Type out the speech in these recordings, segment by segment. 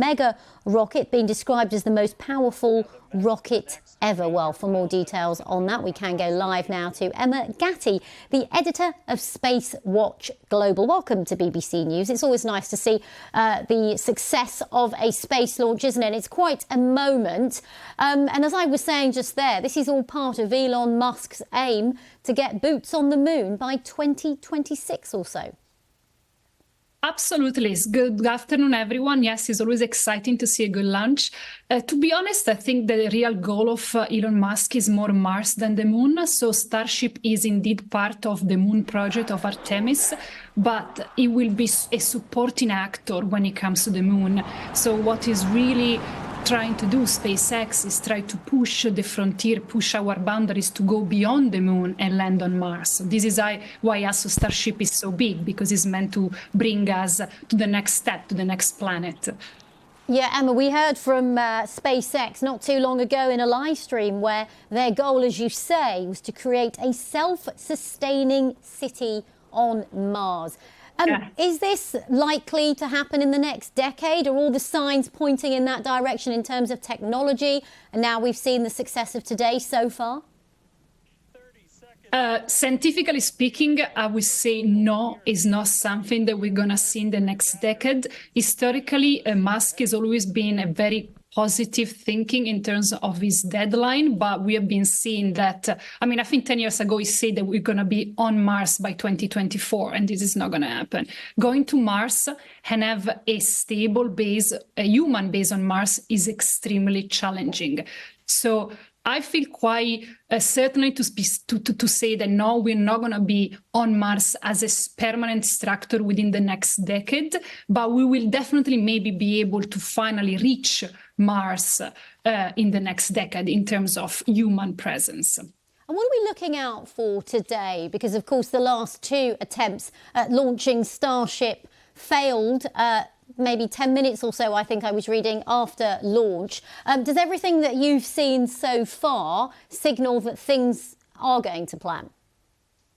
mega rocket being described as the most powerful rocket ever. Well, for more details on that, we can go live now to Emma Gatti, the editor of Space Watch Global. Welcome to BBC News. It's always nice to see the success of a space launch, isn't it? It's quite a moment. And as I was saying just there, this is all part of Elon Musk's aim to get boots on the moon by 2026 or so. Absolutely. Good afternoon, everyone. Yes, it's always exciting to see a good launch. To be honest, I think the real goal of Elon Musk is more Mars than the moon. So Starship is indeed part of the moon project of Artemis, but it will be a supporting actor when it comes to the moon. So what is really trying to do, SpaceX, is try to push the frontier, push our boundaries to go beyond the moon and land on Mars. This is why also Starship is so big, because it's meant to bring us to the next step, to the next planet. Yeah, Emma, we heard from SpaceX not too long ago in a live stream where their goal, as you say, was to create a self-sustaining city on Mars. Is this likely to happen in the next decade? Are all the signs pointing in that direction in terms of technology? And now we've seen the success of today so far? Scientifically speaking, I would say no, it's not something that we're going to see in the next decade. Historically, Musk has always been a very positive thinking in terms of his deadline, but we have been seeing that, I think 10 years ago he said that we're going to be on Mars by 2024, and this is not going to happen. Going to Mars and have a stable base, a human base on Mars, is extremely challenging. So I feel quite certainly to say that no, we're not going to be on Mars as a permanent structure within the next decade, but we will definitely maybe be able to finally reach Mars in the next decade in terms of human presence. And what are we looking out for today? Because, of course, the last two attempts at launching Starship failed maybe 10 minutes or so, I think I was reading, after launch. Does everything that you've seen so far signal that things are going to plan?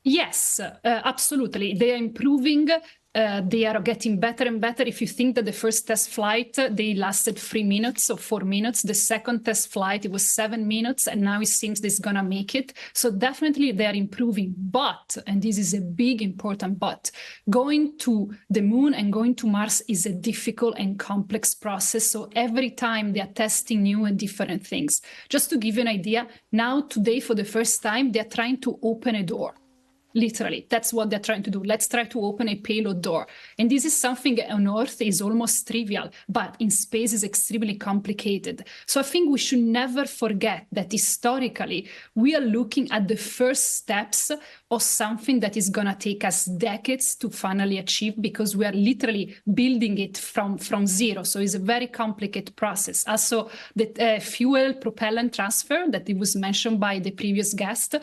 Yes, absolutely. They are improving. They are getting better and better. If you think that the first test flight, they lasted 3 minutes or 4 minutes. The second test flight, it was 7 minutes, and now it seems they're going to make it. So definitely they are improving. But, and this is a big important but, going to the moon and going to Mars is a difficult and complex process. So every time they are testing new and different things. Just to give you an idea, now today for the first time, they're trying to open a door. Literally, that's what they're trying to do. Let's try to open a payload door. And this is something on Earth is almost trivial, but in space is extremely complicated. So I think we should never forget that historically, we are looking at the first steps of something that is going to take us decades to finally achieve, because we are literally building it from zero. So it's a very complicated process. Also, the fuel propellant transfer that it was mentioned by the previous guest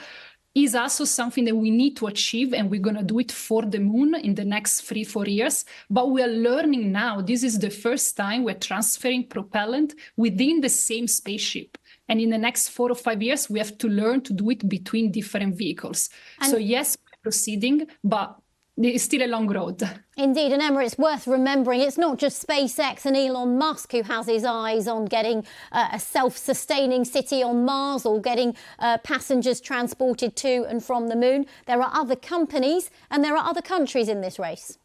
is also something that we need to achieve, and we're going to do it for the moon in the next 3-4 years. But we are learning now, this is the first time we're transferring propellant within the same spaceship. And in the next 4 or 5 years, we have to learn to do it between different vehicles. So yes, we're proceeding, but it's still a long road. Indeed, and Emma, it's worth remembering it's not just SpaceX and Elon Musk who has his eyes on getting a self-sustaining city on Mars or getting passengers transported to and from the moon. There are other companies and there are other countries in this race.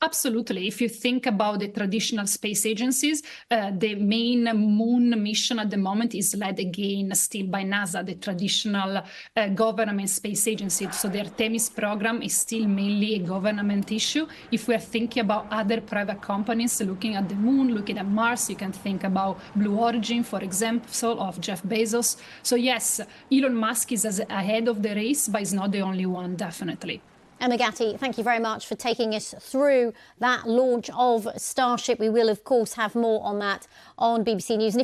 Absolutely. If you think about the traditional space agencies, the main moon mission at the moment is led again still by NASA, the traditional government space agency. So the Artemis program is still mainly a government issue. If we are thinking about other private companies looking at the moon, looking at Mars, you can think about Blue Origin, for example, of Jeff Bezos. So yes, Elon Musk is ahead of the race, but he's not the only one, definitely. Emma Gatti, thank you very much for taking us through that launch of Starship. We will, of course, have more on that on BBC News. And if